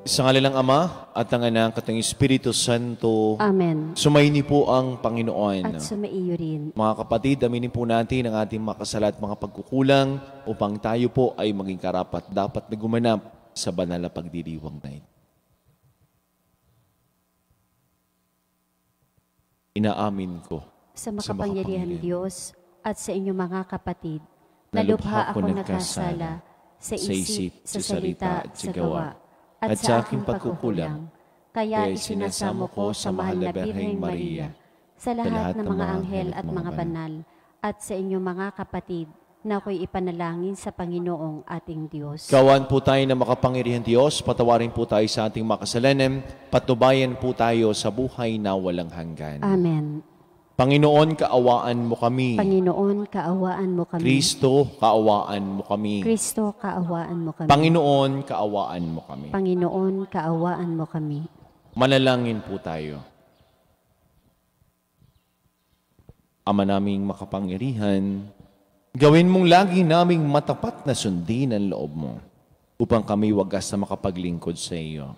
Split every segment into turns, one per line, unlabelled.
Sa ngalan ng Ama at ng Anak at ng Espiritu Santo.
Amen.
Sumaini po ang Panginoon.
At sumaiyo rin.
Mga kapatid, aminin po natin ang ating makasala at mga pagkukulang upang tayo po ay maging karapat dapat na gumanap sa banal na pagdiriwang na ito. Inaamin ko
Sa makapangyarihan Diyos at sa inyong mga kapatid, na lubha ako nagkasala sa isip, sa salita at sa gawa, at sa aking pagkukulang. Kaya isinasamo ko sa mahal na Birheng Maria, sa lahat ng mga anghel at mga banal, at sa inyong mga kapatid, na ako'y ipanalangin sa Panginoong ating Diyos.
Kawan po tayo na makapangyarihan Diyos, patawarin po tayo sa ating makasalanan, patnubayan po tayo sa buhay na walang hanggan.
Amen.
Panginoon, kaawaan mo kami.
Panginoon, kaawaan mo kami.
Kristo, kaawaan mo kami.
Kristo, kaawaan mo kami.
Panginoon, kaawaan mo kami.
Panginoon, kaawaan mo kami.
Manalangin po tayo. Ama naming makapangyarihan, gawin mong lagi naming matapat na sundin ang loob mo upang kami wagas na makapaglingkod sa iyo.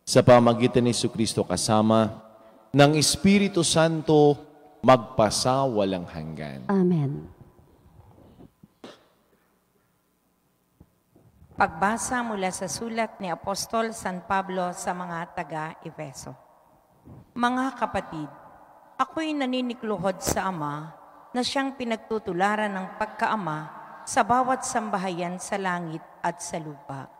Sa pamagitan ni Jesucristo kasama ng Espiritu Santo, magpasa walang hanggan.
Amen.
Pagbasa mula sa sulat ni Apostol San Pablo sa mga taga-Efeso. Mga kapatid, ako'y naninikluhod sa Ama na siyang pinagtutularan ng pagkaama sa bawat sambahayan sa langit at sa lupa.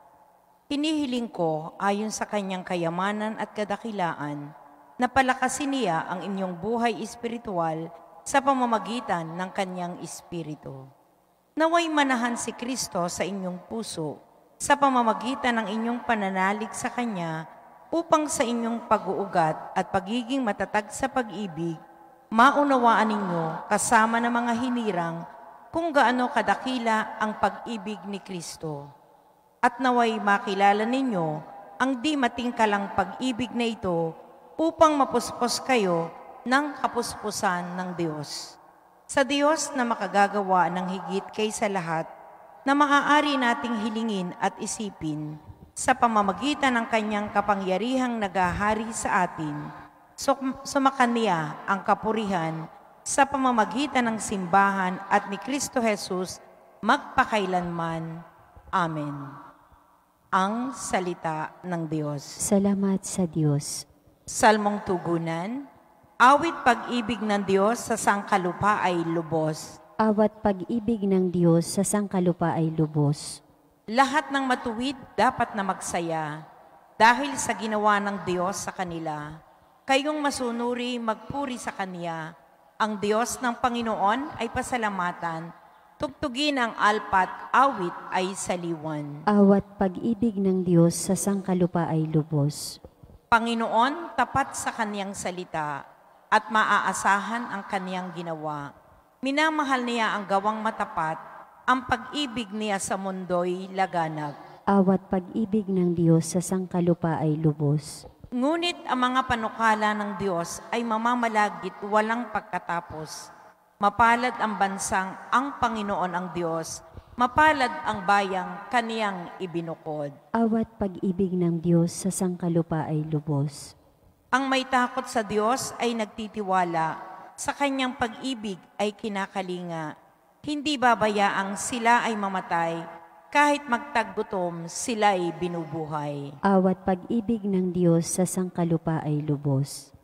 Hinihiling ko ayon sa kanyang kayamanan at kadakilaan na palakasin niya ang inyong buhay espiritual sa pamamagitan ng kanyang espiritu. Naway manahan si Kristo sa inyong puso sa pamamagitan ng inyong pananalig sa Kanya upang sa inyong pag-uugat at pagiging matatag sa pag-ibig, maunawaan ninyo kasama ng mga hinirang kung gaano kadakila ang pag-ibig ni Kristo. At naway makilala ninyo ang di matingkalang pag-ibig na ito upang mapuspos kayo ng kapuspusan ng Diyos. Sa Diyos na makagagawa ng higit kaysa lahat na maaari nating hilingin at isipin sa pamamagitan ng kanyang kapangyarihang nagahari sa atin, sumakaniya ang kapurihan sa pamamagitan ng simbahan at ni Kristo Jesus magpakailanman. Amen. Ang salita ng Diyos.
Salamat sa Diyos.
Salmong tugunan, awit pag-ibig ng Diyos sa sangkalupa ay lubos.
Awat pag-ibig ng Diyos sa sangkalupa ay lubos.
Lahat ng matuwid dapat na magsaya dahil sa ginawa ng Diyos sa kanila. Kayong masunuri magpuri sa Kanya. Ang Diyos ng Panginoon ay pasalamatan. Tugtugin ang alpat, awit ay saliwan.
Awat pag-ibig ng Diyos sa sangkalupa ay lubos.
Panginoon, tapat sa Kaniyang salita at maaasahan ang Kaniyang ginawa. Minamahal niya ang gawang matapat, ang pag-ibig niya sa mundo'y laganap.
Awat pag-ibig ng Diyos sa sangkalupa ay lubos.
Ngunit ang mga panukala ng Diyos ay mamamalagit walang pagkatapos. Mapalad ang bansang ang Panginoon ang Diyos, mapalad ang bayang Kaniyang ibinukod.
Awat pag-ibig ng Diyos sa sangkalupa ay lubos.
Ang may takot sa Diyos ay nagtitiwala, sa Kanyang pag-ibig ay kinakalinga. Hindi babayaang sila ay mamatay, kahit magtaggutom sila'y binubuhay.
Awat pag-ibig ng Diyos sa sangkalupa ay lubos.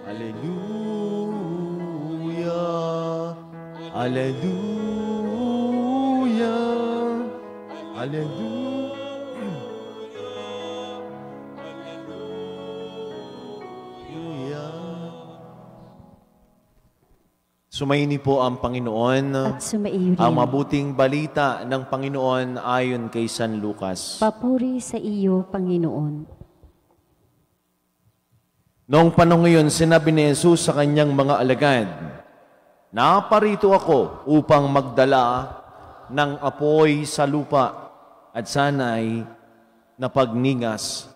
Hallelujah. Hallelujah. Hallelujah. Sumaini po ang Panginoon.
At sumaiyo rin.
Ang mabuting balita ng Panginoon ayon kay San Lucas.
Papuri sa iyo, Panginoon.
Noong panahon ngayon, sinabi ni Jesus sa kanyang mga alagad, "Naparito ako upang magdala ng apoy sa lupa at sana'y napagningas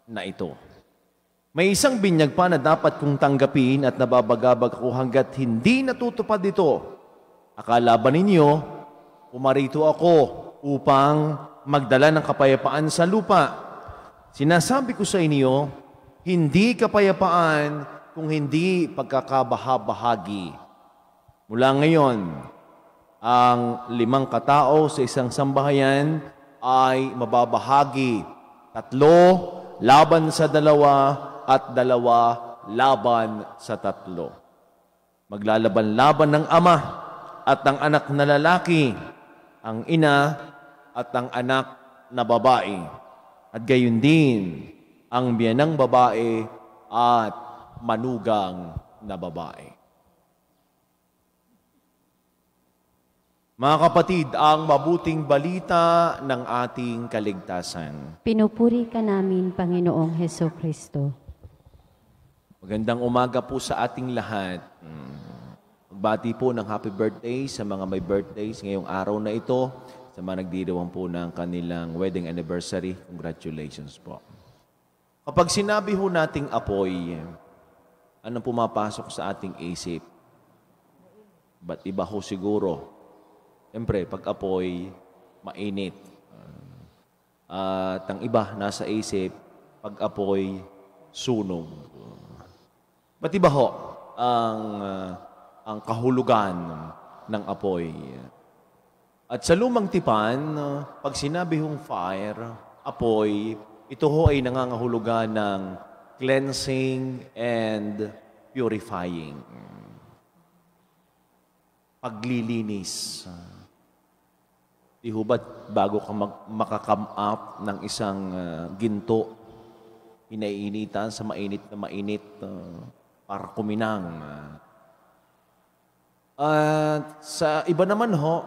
na ito." May isang binyag pa na dapat kong tanggapin at nababagabag ako hanggat hindi natutupad ito. Akala ba ninyo, pumarito ako upang magdala ng kapayapaan sa lupa? Sinasabi ko sa inyo, hindi kapayapaan kung hindi pagkakabahabahagi. Mula ngayon, ang 5 katao sa isang sambahayan ay mababahagi. 3 laban sa 2 at 2 laban sa 3. Maglalaban-laban ng ama at ang anak na lalaki, ang ina at ang anak na babae. At gayon din, ang biyanang babae at manugang na babae. Mga kapatid, ang mabuting balita ng ating kaligtasan.
Pinupuri ka namin, Panginoong Heso Kristo.
Magandang umaga po sa ating lahat. Magbati po ng happy birthday sa mga may birthdays ngayong araw na ito. Sa mga nagdiriwang po ng kanilang wedding anniversary, congratulations po. Kapag sinabi ho nating apoy, anong pumapasok sa ating isip? Ba't iba ho siguro? Siyempre, pag apoy, mainit. At ang iba nasa isip, pag apoy, sunog. Ba't iba ho ang kahulugan ng apoy? At sa lumang tipan, pag sinabi hong fire, apoy, ito ho ay nangangahulugan ng cleansing and purifying. Paglilinis. Di ho ba't bago ka makakam up ng isang ginto, inainitan sa mainit na mainit para kuminang. At sa iba naman ho,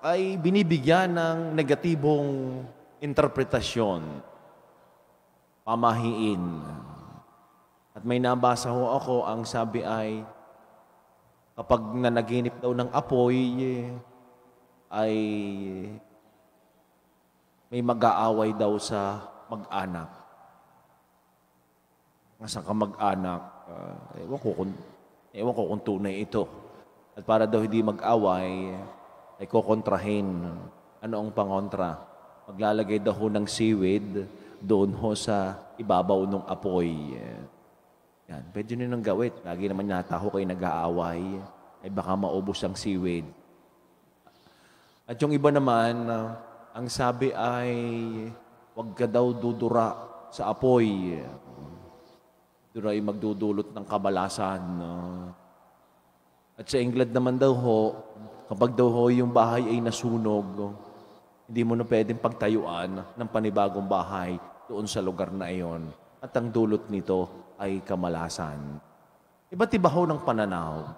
ay binibigyan ng negatibong interpretasyon, pamahiin. At may nabasa ho ako, ang sabi ay, kapag nanaginip daw ng apoy, ay may mag-aaway daw sa mag-anak. Nasa ka mag-anak, ewan ko kung tunay ito. At para daw hindi mag-away, ay kukontrahin. Ano ang pangontra? Maglalagay daw ho ng seaweed doon ho sa ibabaw ng apoy. Yan, pwede nyo nang gawit. Lagi naman yata ho kayo nag-aaway. Ay baka maubos ang seaweed. At yung iba naman, ang sabi ay, huwag ka daw dudura sa apoy. Dura ay magdudulot ng kabalasan. At sa England naman daw ho, kapag daw ho yung bahay ay nasunog, hindi mo na pwedeng pagtayuan ng panibagong bahay doon sa lugar na iyon. At ang dulot nito ay kamalasan. Iba't iba ho ng pananaw.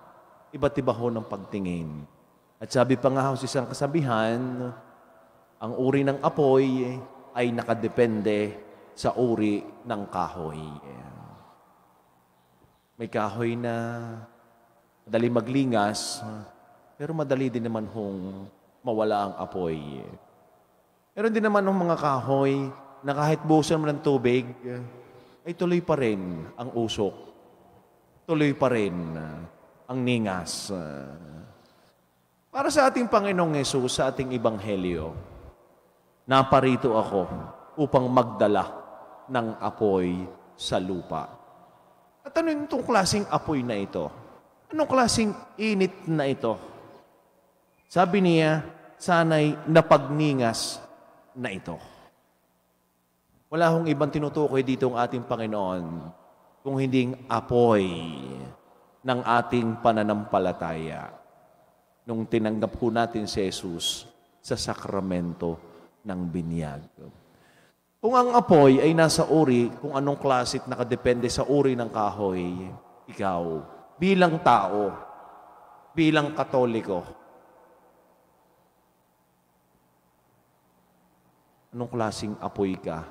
Iba't iba ho ng pagtingin. At sabi pa nga ho sa isang kasabihan, ang uri ng apoy ay nakadepende sa uri ng kahoy. May kahoy na madali maglingas, pero madali din naman hong mawala ang apoy. Meron din naman ng mga kahoy na kahit buhusan mo ng tubig, ay tuloy pa rin ang usok. Tuloy pa rin ang ningas. Para sa ating Panginoong Hesus, sa ating Ebanghelyo, naparito ako upang magdala ng apoy sa lupa. At ano itong klaseng apoy na ito? Anong klaseng init na ito? Sabi niya, sana'y napagningas na ito. Wala hong ibang tinutukoy dito ang ating Panginoon kung hinding apoy ng ating pananampalataya nung tinanggap ko natin si Jesus sa sakramento ng binyag. Kung ang apoy ay nasa uri, kung anong klase at nakadepende sa uri ng kahoy, ikaw, bilang tao, bilang Katoliko, anong klaseng apoy ka?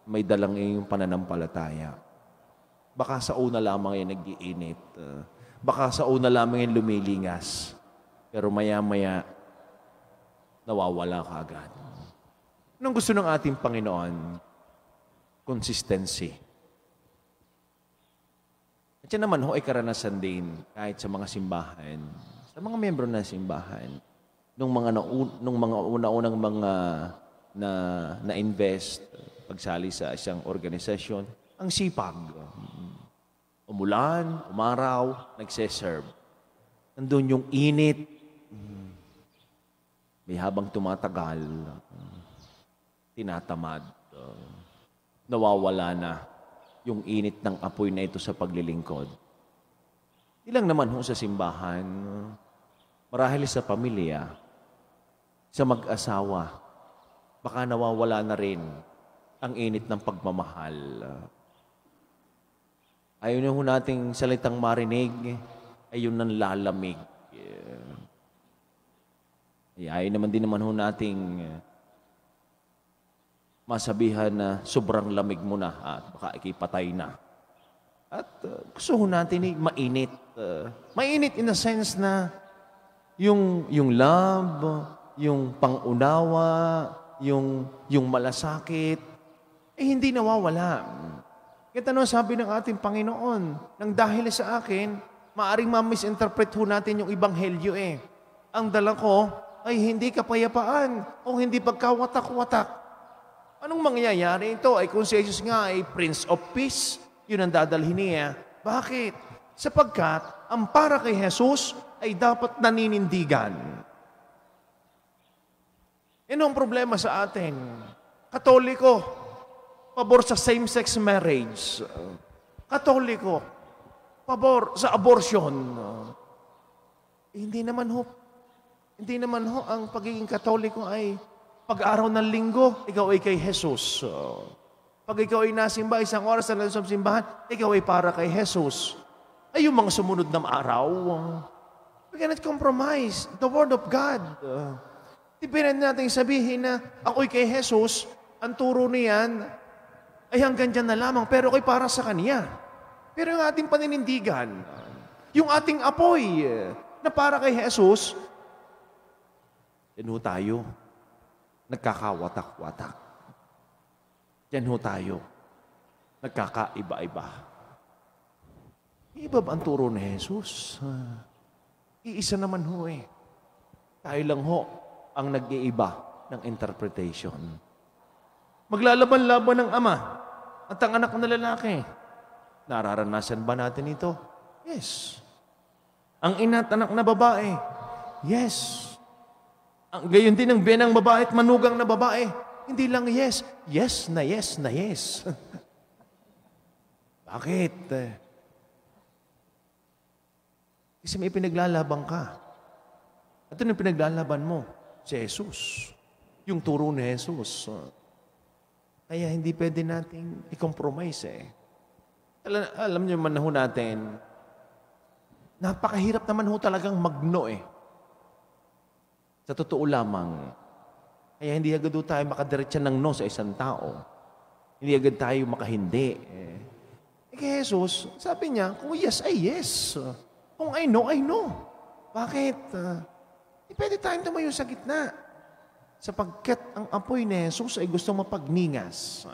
May dalang iyong pananampalataya. Baka sa una lamang yan nag-iinit. Baka sa una lamang yan lumilingas. Pero maya-maya, nawawala ka agad. Anong gusto ng ating Panginoon? Consistency. At yan naman ho ay karanasan din kahit sa mga simbahan, sa mga membro ng simbahan, nung mga una-unang mga na-invest, pagsali sa isang organisasyon, ang sipag. Umulan, umaraw, nagseserve. Nandun yung init. May habang tumatagal, tinatamad. Nawawala na yung init ng apoy na ito sa paglilingkod. Ilang naman ho sa simbahan, marahil sa pamilya, sa mag-asawa, baka nawawala na rin ang init ng pagmamahal. Ayaw na ho nating salitang marinig, ayun nang lalamig. Ayaw naman din naman ho nating masabihan na sobrang lamig mo na at baka ikipatay na. At gusto ho natin mainit. Mainit in the sense na yung love, yung pangunawa, yung malasakit, hindi nawawala. Kaya sabi ng ating Panginoon, nang dahil sa akin, maaring ma-misinterpret ho natin yung Ebanghelyo Ang dala ko ay hindi kapayapaan o hindi pagkawatak-watak. Anong mangyayari ito? Ay kung si Jesus nga ay Prince of Peace, yun ang dadalhin niya. Bakit? Sapagkat ang para kay Jesus ay dapat naninindigan. Yan ang problema sa atin. Katoliko, pabor sa same-sex marriage. Katoliko, pabor sa abortion. Hindi naman ho ang pagiging Katoliko ay pag-araw ng linggo, ikaw ay kay Jesus. Pag ikaw ay nasimba, isang oras na sa simbahan, ikaw ay para kay Jesus. Ay yung mga sumunod na araw, we cannot compromise the Word of God. Di pinag natin sabihin na ako'y kay Jesus, ang turo niyan ay hanggang dyan na lamang, pero ako'y para sa Kanya. Pero yung ating paninindigan, yung ating apoy na para kay Jesus, yan ho tayo, nagkakawatak-watak. Yan ho tayo, nagkakaiba-iba. Iba ba ang turo ni Jesus? Iisa naman ho Tayo lang ho ang nag-iiba ng interpretation. Maglalaban-laban ng ama at ang anak na lalaki. Nararanasan ba natin ito? Yes. Ang ina at anak na babae? Yes. Gayon din ang biyanang babae at manugang na babae. Hindi lang yes. Yes na yes na yes. Bakit? Kasi may pinaglalaban ka. At ano yung pinaglalaban mo? Si Jesus. Yung turo ni Jesus. Kaya hindi pwede nating i-compromise Alam niyo man ho natin, napakahirap naman ho talagang magno Sa totoo lamang. Kaya hindi agad tayo makadiretsa ng no sa isang tao. Hindi agad tayo makahindi. Kaya Jesus, sabi niya, kung yes ay yes. Kung ay no, ay no. Bakit? Hindi pwede tayong tumayo sa gitna. Sapagkat ang apoy ni Jesus ay gustong mapagningas.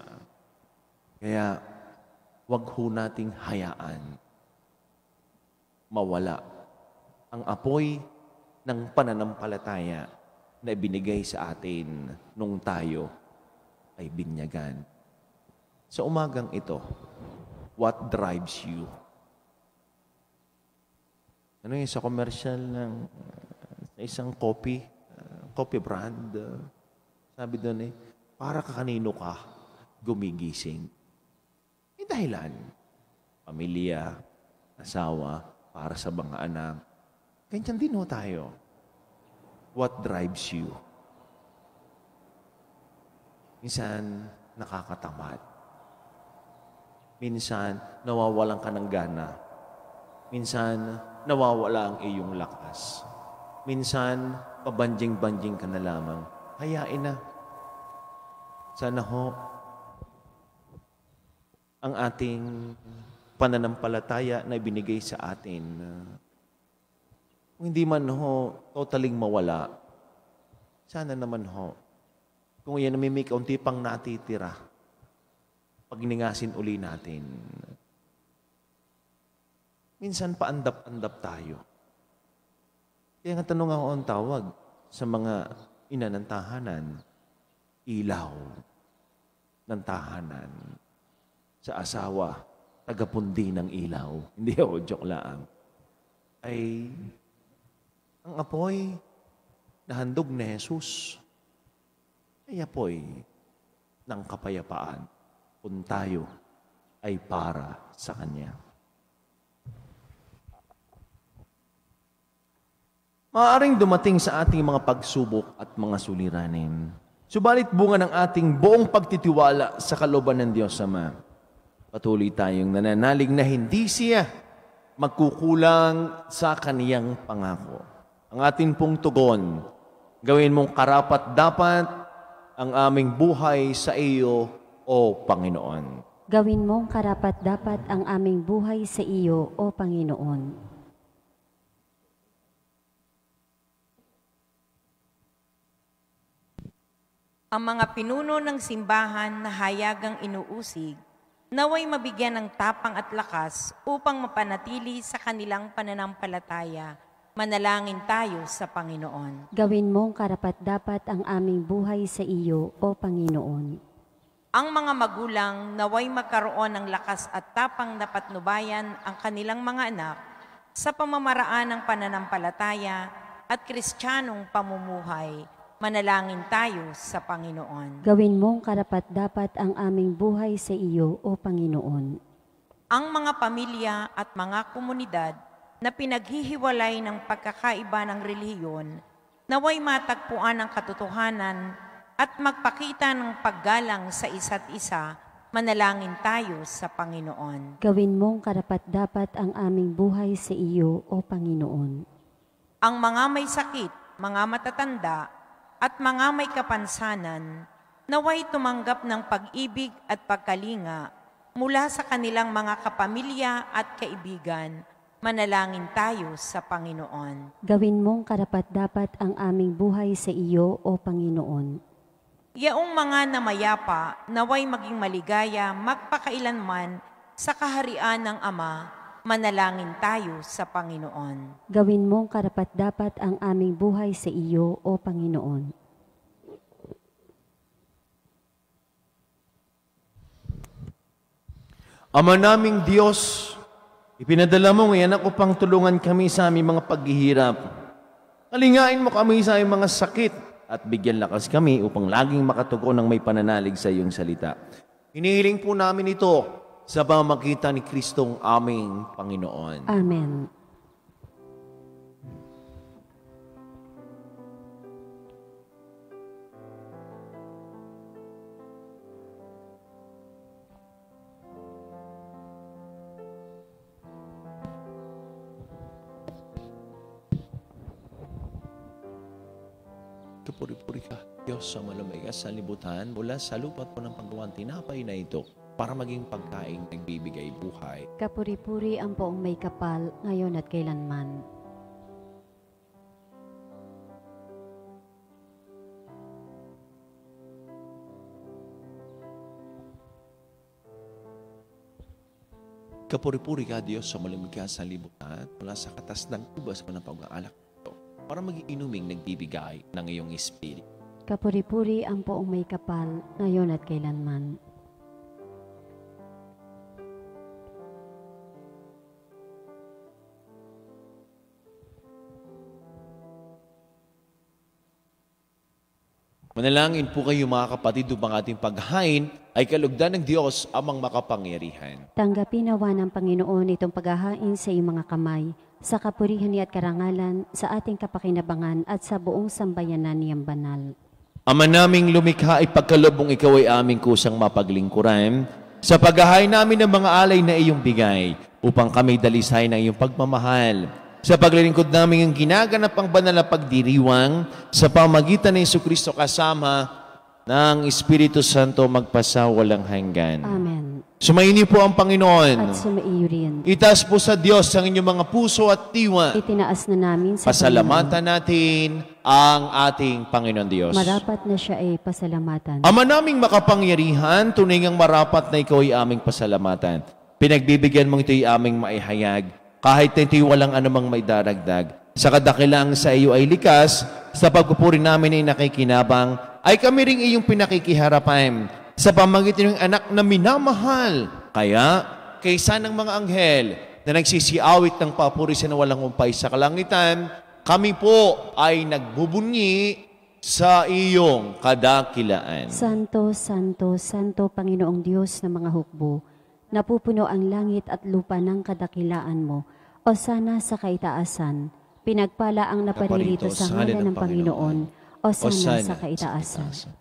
Kaya, wag ho nating hayaan mawala ang apoy ng pananampalataya na ibinigay sa atin nung tayo ay binyagan. Sa umagang ito, what drives you? Ano yung sa commercial ng isang coffee brand? Sabi doon para ka kanino ka gumigising. May dahilan. Pamilya, asawa, para sa mga anak. Ganyan din ho tayo. What drives you? Minsan, nakakatamad. Minsan, nawawalan ka ng gana. Minsan, nawawala ang iyong lakas. Minsan, pabanjing-banjing ka na lamang. Hayain na. Sana ho, ang ating pananampalataya na ibinigay sa atin, kung hindi man ho, totaling mawala, sana naman ho, kung yan may kaunti pang natitira, pagningasin uli natin. Minsan paandap-andap tayo. Kaya nga tanong ako ang tawag sa mga ina ng tahanan, ilaw ng tahanan, sa asawa, tagapundi ng ilaw. Hindi ako, joke lang. Ay, ang apoy na handog ni Jesus ay apoy ng kapayapaan kung tayo ay para sa Kanya. Maaaring dumating sa ating mga pagsubok at mga suliranin. Subalit bunga ng ating buong pagtitiwala sa kalooban ng Diyos Ama. Patuloy tayong nananalig na hindi siya magkukulang sa kaniyang pangako. Ang ating pong tugon, gawin mong karapat-dapat ang aming buhay sa iyo, O Panginoon.
Gawin mong karapat-dapat ang aming buhay sa iyo, O Panginoon.
Ang mga pinuno ng simbahan na hayagang inuusig, naway mabigyan ng tapang at lakas upang mapanatili sa kanilang pananampalataya. Manalangin tayo sa Panginoon.
Gawin mong karapat-dapat ang aming buhay sa iyo, O Panginoon.
Ang mga magulang naway magkaroon ng lakas at tapang na patnubayan ang kanilang mga anak sa pamamaraan ng pananampalataya at kristyanong pamumuhay. Manalangin tayo sa Panginoon.
Gawin mong karapat-dapat ang aming buhay sa iyo, O Panginoon.
Ang mga pamilya at mga komunidad na pinaghihiwalay ng pagkakaiba ng relihiyon, naway matagpuan ang katotohanan at magpakita ng paggalang sa isa't isa. Manalangin tayo sa Panginoon.
Gawin mong karapat-dapat ang aming buhay sa iyo, O Panginoon.
Ang mga may sakit, mga matatanda, at mga may kapansanan, naway tumanggap ng pag-ibig at pagkalinga mula sa kanilang mga kapamilya at kaibigan. Manalangin tayo sa Panginoon.
Gawin mong karapat-dapat ang aming buhay sa iyo, O Panginoon.
Yaong mga namayapa, naway maging maligaya, magpakailanman sa kaharian ng Ama. Manalangin tayo sa Panginoon.
Gawin mong karapat-dapat ang aming buhay sa iyo, O Panginoon.
Ama naming Diyos, ipinadala mo ngayon ako pang tulungan kami sa aming mga paghihirap. Kalingain mo kami sa aming mga sakit at bigyan lakas kami upang laging makatugon ng may pananalig sa iyong salita. Hinihiling po namin ito sa pamamagitan ni Kristong aming Panginoon.
Amen.
Kapuri-puri ka, Diyos sa malamig sa libutan mula sa lupa't po ng paggawan tinapay na ito para maging pagkaing nagbibigay buhay.
Kapuri-puri ang poong may kapal, ngayon at kailanman.
Kapuri-puri ka, Diyos sa malamig sa libutan mula sa katas ng ubas pa ng pag-aalak ito para maging inuming nagbibigay ng iyong espiritu.
Kapuri-puri ang poong may kapal, ngayon at kailanman.
Manalangin po kayo mga kapatid upang ating paghain ay kalugdan ng Diyos amang makapangyarihan.
Tanggapin nawa ng Panginoon itong paghahain sa iyong mga kamay, sa kapurihan niya at karangalan, sa ating kapakinabangan at sa buong sambayanan niyang banal.
Ama naming lumikha ay pagkalubong ikaw ay aming kusang mapaglingkuran, sa paghahain namin ng mga alay na iyong bigay, upang kami dalisay ng iyong pagmamahal, sa paglilingkod namin ang ginaganap ang banal na pagdiriwang sa pamagitan ng Jesucristo kasama ng Espiritu Santo magpasawalang hanggan.
Amen.
Sumainyo po ang Panginoon.
At sumaiyo rin.
Itaas po sa Diyos ang inyong mga puso at diwa.
Itinaas na namin sa
Pasalamatan natin ang ating Panginoon Diyos.
Marapat na siya ay pasalamatan.
Ama naming makapangyarihan, tunay ngang marapat na ikaw ay aming pasalamatan. Pinagbibigyan mong ito'y aming maihayag, kahit na ito'y walang anumang may daragdag. Sa kadakilang sa iyo ay likas, sa pagpupuri namin ay nakikinabang, ay kami ring iyong pinakikiharapan sa pamagitan ng anak na minamahal. Kaya, kaysa ng mga anghel na nagsisiawit ng papurisan na walang umpay sa kalangitan, kami po ay nagbubunyi sa iyong kadakilaan.
Santo, Santo, Santo, Panginoong Diyos ng mga hukbo, napupuno ang langit at lupa ng kadakilaan mo. O sana sa kaitaasan, pinagpala ang naparirito sa ngalan ng Panginoon. O sana sa kaitaasan.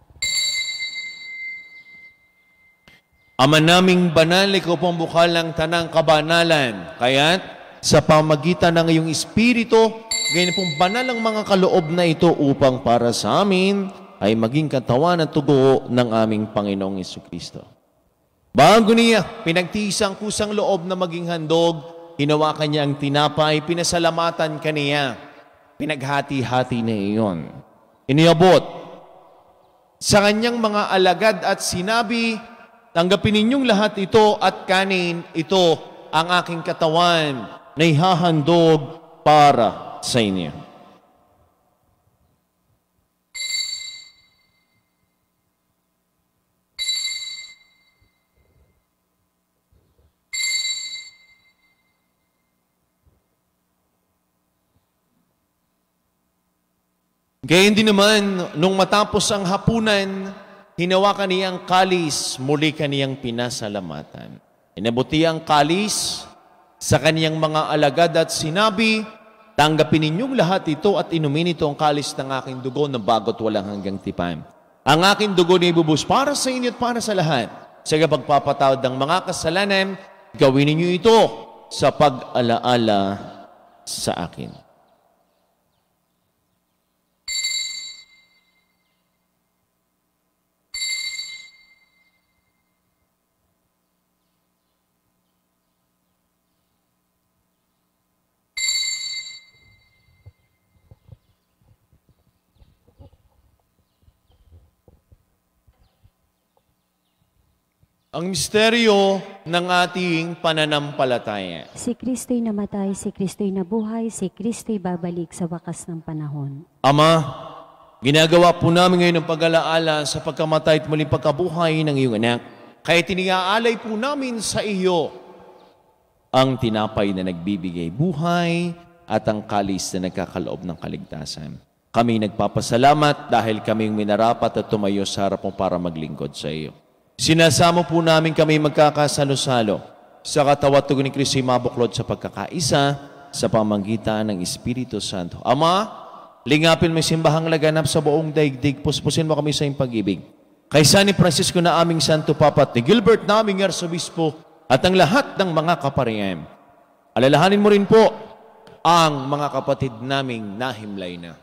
Ama naming banal, ikaw pong bukal ng tanang kabanalan. Kaya't sa pamagitan ng iyong Espiritu, ganyan pong banal ang mga kaloob na ito upang para sa amin ay maging katawan at tugo ng aming Panginoong Jesucristo. Bago niya, pinagtiis ang kusang loob na maging handog, hinawakan niya ang tinapay, pinasalamatan kaniya, pinaghati-hati na iyon. Iniabot sa kanyang mga alagad at sinabi, tanggapin ninyong lahat ito at kanin, ito ang aking katawan na ihahandog para sa inyo. Gayon din naman, nung matapos ang hapunan, hinawakan niya ang kalis, muli kaniyang pinasalamatan. Inabuti ang kalis sa kaniyang mga alagad at sinabi, tanggapin ninyong lahat ito at inumin ito ang kalis ng aking dugo na bago't walang hanggang tipan. Ang aking dugo na ibubus para sa inyo at para sa lahat. Sa pagpapatawad ng mga kasalanan, gawin ninyo ito sa pag-alaala sa akin. Ang misteryo ng ating pananampalataya.
Si Kristo'y namatay, si Kristo'y nabuhay, si Kristo'y babalik sa wakas ng panahon.
Ama, ginagawa po namin ngayon ang pag-alaala sa pagkamatay at muling pagkabuhay ng iyong anak. Kaya tiniaalay po namin sa iyo ang tinapay na nagbibigay buhay at ang kalis na nagkakaloob ng kaligtasan. Kami nagpapasalamat dahil kaming minarapat at tumayo sa harap mo para maglingkod sa iyo. Sinasamo po namin kami magkakasalo-salo sa katawan at tugon ni Kristo'y mabuklod sa pagkakaisa sa pamamagitan ng Espiritu Santo. Ama, lingapin mo simbahang laganap sa buong daigdig, puspusin mo kami sa iyong pag-ibig. Kay San Francisco na aming Santo Papa at ni Gilbert na aming Arsobispo at ang lahat ng mga kaparian. Alalahanin mo rin po ang mga kapatid naming nahimlay na.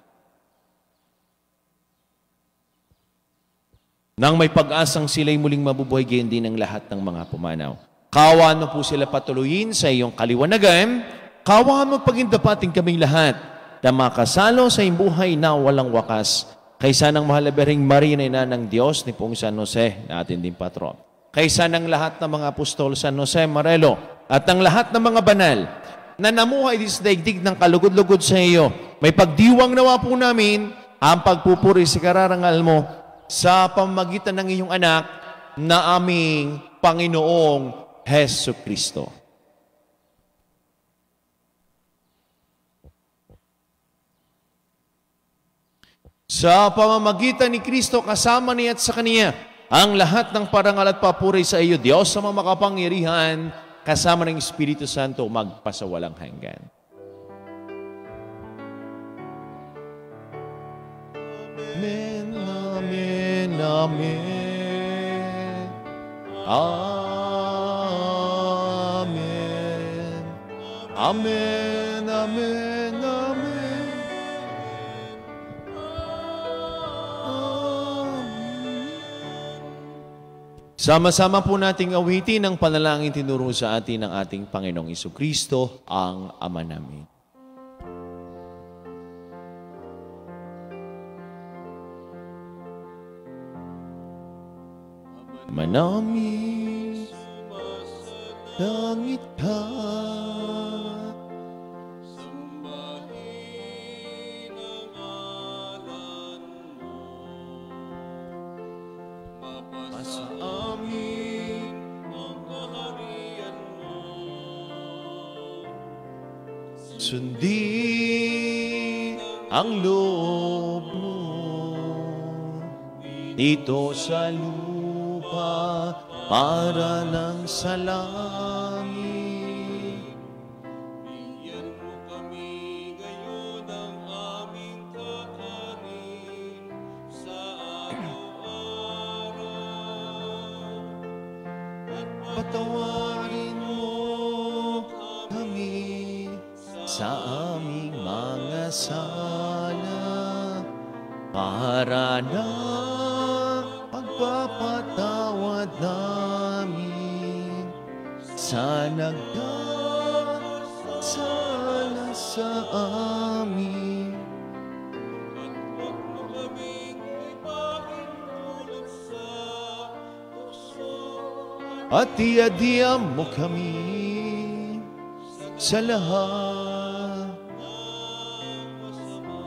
Nang may pag-asang sila'y muling mabubuhay, gayon din ang lahat ng mga pumanaw. Kaawaan mo po sila patuloyin sa iyong kaliwanagan. Kaawaan mo pagindapating kaming lahat na makasalo sa iyong buhay na walang wakas. Kaysa ng mahal na Birheng Maria na ina ng Diyos ni Pong San Jose na atin din patron. Kaysa ng lahat ng mga apostol San Jose Marelo at ng lahat ng mga banal na namuhay sa daigdig ng kalugod-lugod sa iyo. May pagdiwang nawa po namin ang pagpupuri sa kararangal mo sa pamamagitan ng iyong anak na aming Panginoong Hesu Kristo. Sa pamamagitan ni Kristo, kasama niya at sa Kaniya, ang lahat ng parangal at papuri sa iyo, Diyos sa mga makapangyarihan, kasama ng Espiritu Santo, magpasawalang hanggan. Amen, amen, amen. Amen. Amen, amen. Sama-sama po nating awitin ang panalangin tinuro sa atin ng ating Panginoong Jesucristo, ang Ama namin. Ama namin, langit ka, sa amin ang kaharian mo. Sundin ang loob mo dito sa lupa para nang sa langit. Bigyan mo kami ngayon ng aming kakanin sa patawarin mo kami sa aming mga sala para na pagpapatawad namin sa nagkasala sa amin. At huwag mo kaming ipahintulot sa tukso. At diadiam mo kami sa lahat ng masama.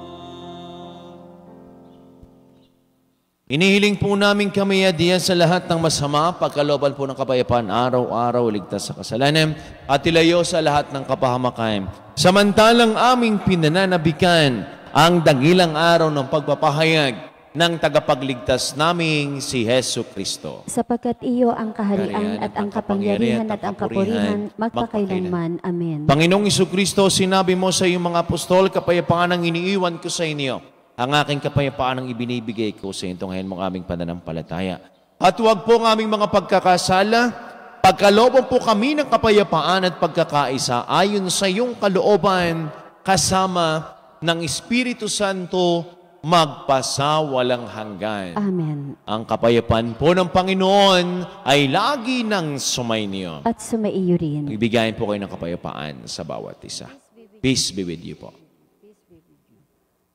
Inihiling po namin kami adiyan sa lahat ng masama, pagkalooban po ng kapayapaan, araw-araw, ligtas sa kasalanan, at ilayo sa lahat ng kapahamakan. Samantalang aming pinananabikan ang dakilang araw ng pagpapahayag ng tagapagligtas naming si Hesu Kristo.
Sapagkat iyo ang kaharian at ang kapangyarihan at ang kapurihan magpakailanman. Amen.
Panginoong Jesucristo, sinabi mo sa iyong mga apostol, kapayapaan ang iniiwan ko sa inyo. Ang aking kapayapaan ang ibinibigay ko sa inyo, ngayon mong aming pananampalataya. At huwag po ang aming mga pagkakasala, pagkalooban po kami ng kapayapaan at pagkakaisa ayon sa iyong kalooban kasama ng Espiritu Santo magpasawalang hanggan.
Amen.
Ang kapayapaan po ng Panginoon ay lagi nang sumainyo.
At sumaiyo rin.
Ibigayin po kayo ng kapayapaan sa bawat isa. Peace be with you po.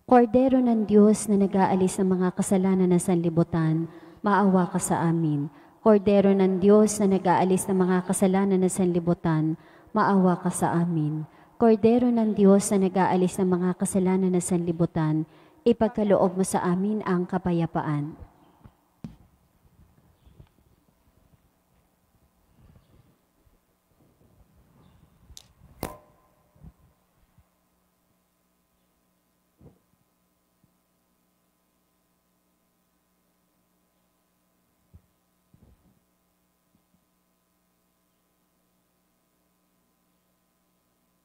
Kordero ng Diyos na nag-aalis ng mga kasalanan ng sanlibutan, maawa ka sa amin. Kordero ng Diyos na nag-aalis ng mga kasalanan ng sanlibutan, maawa ka sa amin. Kordero ng Diyos na nag-aalis ng mga kasalanan ng sanlibutan, ipagkaloob mo sa amin ang kapayapaan.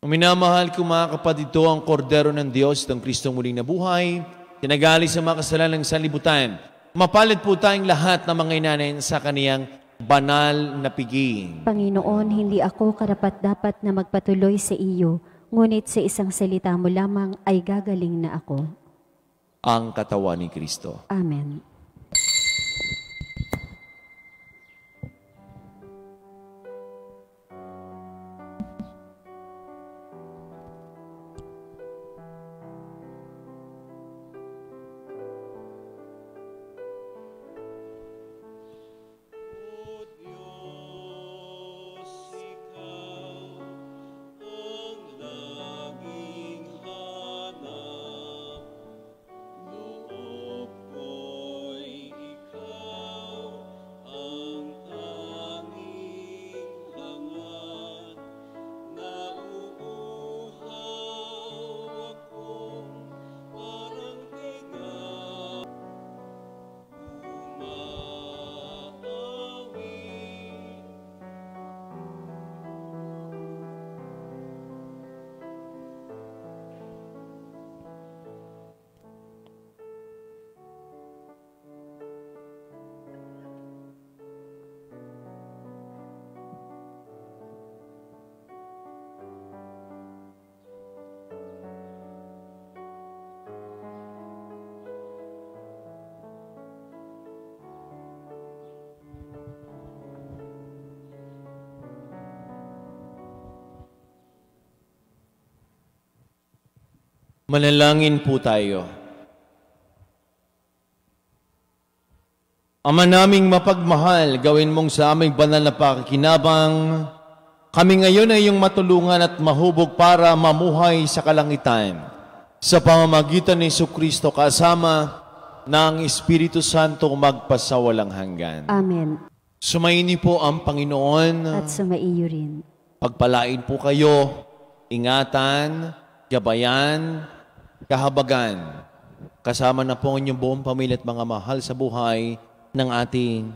Minamahal ko mga kapatid, ito ang kordero ng Diyos, ng Kristong muling nabuhay, tinagali sa mga kasalanan ng sanlibutan. Mapalad po tayong lahat ng mga inanin sa kaniyang banal na piging.
Panginoon, hindi ako karapat-dapat na magpatuloy sa iyo, ngunit sa isang salita mo lamang ay gagaling na ako.
Ang katawan ni Kristo.
Amen.
Manalangin po tayo. Ama naming mapagmahal, gawin mong sa aming banal na pakikinabang, kami ngayon ay iyong matulungan at mahubog para mamuhay sa kalangitan. Sa pamamagitan ni Jesucristo kasama ng Espiritu Santo magpasawalang hanggan.
Amen.
Sumaini po ang Panginoon.
At sumaiyo rin.
Pagpalain po kayo, ingatan, gabayan, kahabagan. Kasama na po ang inyong buong pamilya at mga mahal sa buhay ng ating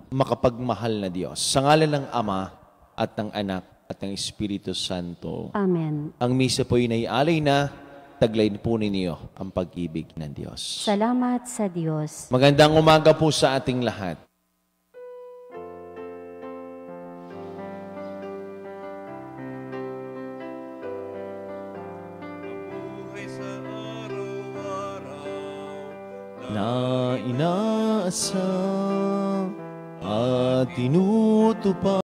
makapagmahal na Diyos. Sa ngalan ng Ama at ng Anak at ng Espiritu Santo.
Amen.
Ang misa po ay naialay na, taglayin po ninyo ang pag-ibig ng Diyos.
Salamat sa Diyos.
Magandang umaga po sa ating lahat. Na inaasam at tinutupad